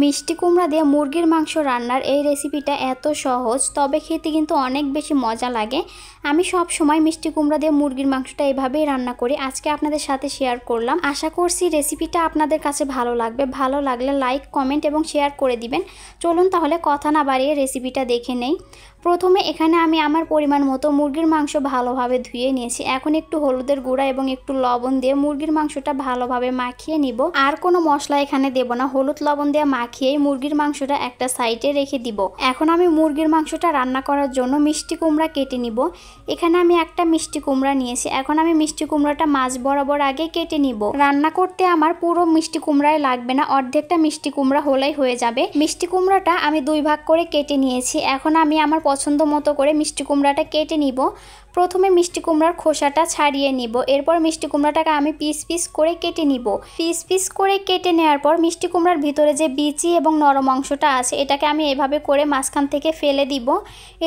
মিষ্টি কুমড়া দিয়ে মুরগির মাংস রান্নার এই রেসিপিটা এত সহজ, তবে খেতে কিন্তু অনেক বেশি মজা লাগে। আমি সব সময় মিষ্টি কুমড়া দিয়ে মুরগির মাংসটা এভাবেই রান্না করি। আজকে আপনাদের সাথে শেয়ার করলাম। আশা করছি রেসিপিটা আপনাদের কাছে ভালো লাগবে। ভালো লাগলে লাইক, কমেন্ট এবং শেয়ার করে দিবেন। চলুন তাহলে কথা না বাড়িয়ে রেসিপিটা দেখে নেই। প্রথমে এখানে আমি আমার পরিমাণ মতো মুরগির মাংস ভালোভাবে ধুয়ে নিয়েছি। এখন একটু হলুদের গুঁড়া এবং একটু লবণ দিয়ে মুরগির মাংসটা ভালোভাবে মাখিয়ে নিব। আর কোনো মশলা এখানে দেব না, হলুদ লবণ দিয়ে মাখিয়েই মুরগির মাংসটা একটা সাইডে রেখে দিব। এখন আমি মুরগির মাংসটা রান্না করার জন্য মিষ্টি কুমড়া কেটে নিব। এখানে আমি একটা মিষ্টি কুমড়া নিয়েছি। এখন আমি মিষ্টি কুমড়াটা মাছ বরাবর আগে কেটে নিব। রান্না করতে আমার পুরো মিষ্টি কুমড়াই লাগবে না, অর্ধেকটা মিষ্টি কুমড়া হলেই হয়ে যাবে। মিষ্টি কুমড়াটা আমি 2 ভাগ করে কেটে নিয়েছি। এখন আমি আমার পছন্দ মতো করে মিষ্টি কুমড়াটা কেটে নিব। প্রথমে মিষ্টি কুমড়ার খোসাটা ছাড়িয়ে নিব। এরপর মিষ্টি কুমড়াটাকে আমি পিস পিস করে কেটে নিব। পিস পিস করে কেটে নেওয়ার পর মিষ্টি কুমড়ার ভিতরে যে বিচি এবং নরম অংশটা আছে এটাকে আমি এভাবে করে মাঝখান থেকে ফেলে দিব।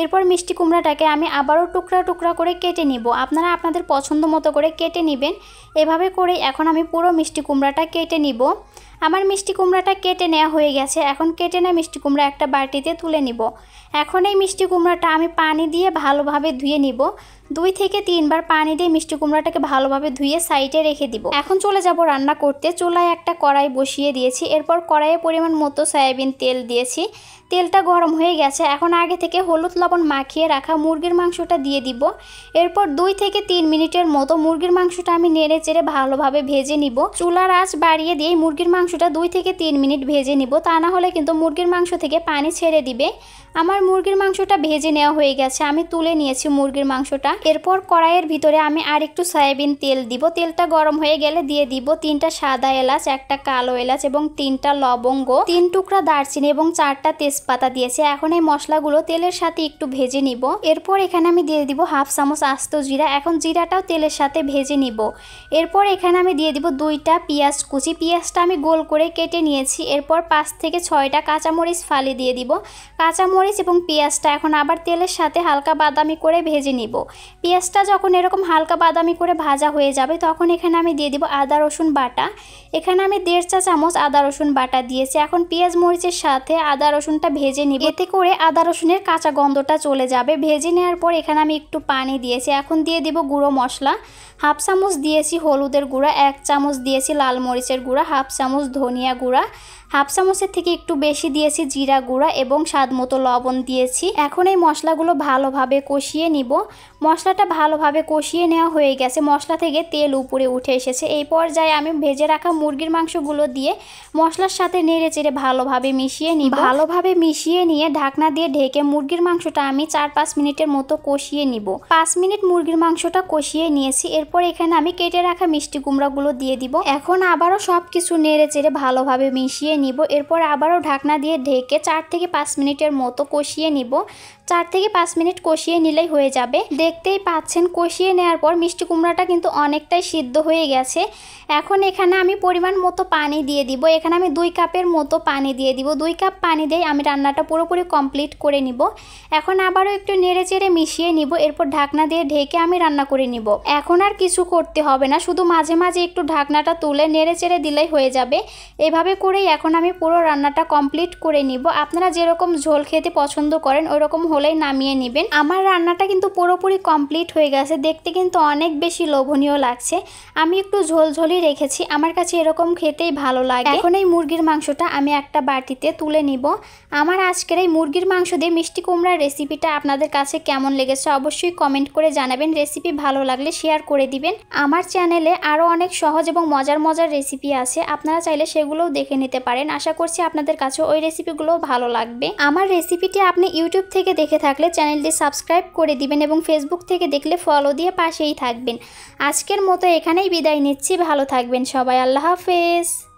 এরপর মিষ্টি কুমড়াটাকে আমি আবারও টুকরা টুকরা করে কেটে নিব। আপনারা আপনাদের পছন্দ মতো করে কেটে নেবেন। এভাবে করে এখন আমি পুরো মিষ্টি কুমড়াটা কেটে নিব। আমার মিষ্টি কুমড়াটা কেটে নেওয়া হয়ে গেছে। এখন কেটে নেওয়া মিষ্টি কুমড়া একটা বাটিতে তুলে নিব। এখন এই মিষ্টি কুমড়াটা আমি পানি দিয়ে ভালোভাবে ধুয়ে নিব। 2 থেকে 3 বার পানি দিয়ে মিষ্টি কুমড়াটাকে ভালোভাবে ধুয়ে সাইডে রেখে দিব। এখন চলে যাব রান্না করতে। চুলায় একটা কড়াই বসিয়ে দিয়েছি। এরপর কড়াইয়ে পরিমাণ মতো সয়াবিন তেল দিয়েছি। তেলটা গরম হয়ে গেছে। এখন আগে থেকে হলুদ লবণ মাখিয়ে রাখা মুরগির মাংসটা দিয়ে দিব। এরপর 2 থেকে 3 মিনিটের মতো মুরগির মাংসটা আমি নেড়ে চেড়ে ভালোভাবে ভেজে নিব। চুলার আঁচ বাড়িয়ে দিয়ে মুরগির মাংসটা 2 থেকে 3 মিনিট ভেজে নিব, তা না হলে কিন্তু মুরগির মাংস থেকে পানি ছেড়ে দিবে। আমার মুরগির মাংসটা ভেজে নেওয়া হয়ে গেছে। আমি তুলে নিয়েছি মুরগির মাংসটা। এরপর কড়াইয়ের ভিতরে আমি আর একটু সয়াবিন তেল দিব। তেলটা গরম হয়ে গেলে দিয়ে দিব 3টা সাদা এলাচ, 1টা কালো এলাচ এবং 3টা লবঙ্গ, 3 টুকরা দারচিনি এবং 4টা তেজপাতা দিয়েছি। এখন এই মশলাগুলো তেলের সাথে একটু ভেজে নিব। এরপর এখানে আমি দিয়ে দিব 1/2 চামচ আস্ত জিরা। এখন জিরাটাও তেলের সাথে ভেজে নিব। এরপর এখানে আমি দিয়ে দিব 2টা পেঁয়াজ কুচি। পেঁয়াজটা আমি গোল করে কেটে নিয়েছি। এরপর 5 থেকে 6টা কাঁচামরিচ ফালি দিয়ে দিব। কাঁচামরিচ এবং পেঁয়াজটা এখন আবার তেলের সাথে হালকা বাদামি করে ভেজে নিব। পেঁয়াজটা যখন এরকম হালকা বাদামি করে ভাজা হয়ে যাবে তখন এখানে আমি দিয়ে দিব আদা রসুন বাটা। এখানে আমি 1.5 চা চামচ আদা রসুন বাটা দিয়েছি। এখন পেঁয়াজ মরিচের সাথে আদা রসুনটা ভেজে নিব। এতে করে আদা রসুনের কাঁচা গন্ধটা চলে যাবে। ভেজে নেওয়ার পর এখানে আমি একটু পানি দিয়েছি। এখন দিয়ে দিব গুঁড়ো মশলা। 1/2 চামচ দিয়েছি হলুদের গুঁড়া, 1 চামচ দিয়েছি লাল মরিচের গুঁড়া, 1/2 চামচ ধনিয়া গুঁড়া, 1/2 চামচের থেকে একটু বেশি দিয়েছি জিরা গুঁড়া এবং স্বাদ মতো লবণ দিয়েছি। এখন এই মশলাগুলো ভালোভাবে কষিয়ে নিব। মশলাটা ভালোভাবে কষিয়ে নেওয়া হয়ে গেছে। মশলা থেকে তেল উপরে উঠে এসেছে। এই পর্যায়ে আমি ভেজে রাখা মুরগির মাংসগুলো দিয়ে মশলার সাথে নেড়ে চেড়ে ভালোভাবে মিশিয়ে নিব। ভালোভাবে মিশিয়ে নিয়ে ঢাকনা দিয়ে ঢেকে মুরগির মাংসটা আমি 4-5 মিনিটের মতো কষিয়ে নিব। 5 মিনিট মুরগির মাংসটা কষিয়ে নিয়েছি। এরপর এখানে আমি কেটে রাখা মিষ্টি কুমড়াগুলো দিয়ে দিব। এখন আবারও সব কিছু নেড়ে চেড়ে ভালোভাবে মিশিয়ে নিব। এরপর আবারও ঢাকনা দিয়ে ঢেকে 4 থেকে 5 মিনিটের মতো কষিয়ে নিব। 4 থেকে 5 মিনিট কষিয়ে নিলেই হয়ে যাবে। দেখতেই পাচ্ছেন কষিয়ে নেওয়ার পর মিষ্টি কুমড়াটা কিন্তু অনেকটাই সিদ্ধ হয়ে গেছে। এখন এখানে আমি পরিমাণ মতো পানি দিয়ে দিব। এখানে আমি 2 কাপের মতো পানি দিয়ে দিব। 2 কাপ পানি দিয়ে আমি রান্নাটা পুরোপুরি কমপ্লিট করে নিব। এখন আবারও একটু নেড়ে চেড়ে মিশিয়ে নিব। এরপর ঢাকনা দিয়ে ঢেকে আমি রান্না করে নিব। এখন আর কিছু করতে হবে না, শুধু মাঝে মাঝে একটু ঢাকনাটা তুলে নেড়ে চেড়ে দিলেই হয়ে যাবে। এভাবে করেই এখন আমি পুরো রান্নাটা কমপ্লিট করে নিব। আপনারা যেরকম ঝোল খেতে পছন্দ করেন ওইরকম হলেই নামিয়ে নেবেন। আমার রান্নাটা কিন্তু পুরোপুরি কমপ্লিট হয়ে গেছে। দেখতে কিন্তু অনেক বেশি লোভনীয় লাগছে। আমি একটু ঝোলঝোলই রেখেছি, আমার কাছে এরকম খেতেই ভালো লাগে। এখন এই মুরগির মাংসটা আমি একটা বাটিতে তুলে নিব। আমার আজকের এই মুরগির মাংস দিয়ে মিষ্টি কুমড়ার রেসিপিটা আপনাদের কাছে কেমন লেগেছে অবশ্যই কমেন্ট করে জানাবেন। রেসিপি ভালো লাগলে শেয়ার করে দিবেন। আমার চ্যানেলে আরও অনেক সহজ এবং মজার মজার রেসিপি আছে, আপনারা চাইলে সেগুলোও দেখে নিতে পারেন। আশা করছি আপনাদের কাছে ওই রেসিপিগুলোও ভালো লাগবে। আমার রেসিপিটি আপনি ইউটিউব থেকে দেখে থাকলে চ্যানেলটি সাবস্ক্রাইব করে দিবেন এবং ফেসবুক থেকে দেখলে ফলো দিয়ে পাশেই থাকবেন। আজকের মতো এখানেই বিদায় নিচ্ছি। ভালো থাকবেন সবাই। আল্লাহ হাফেজ।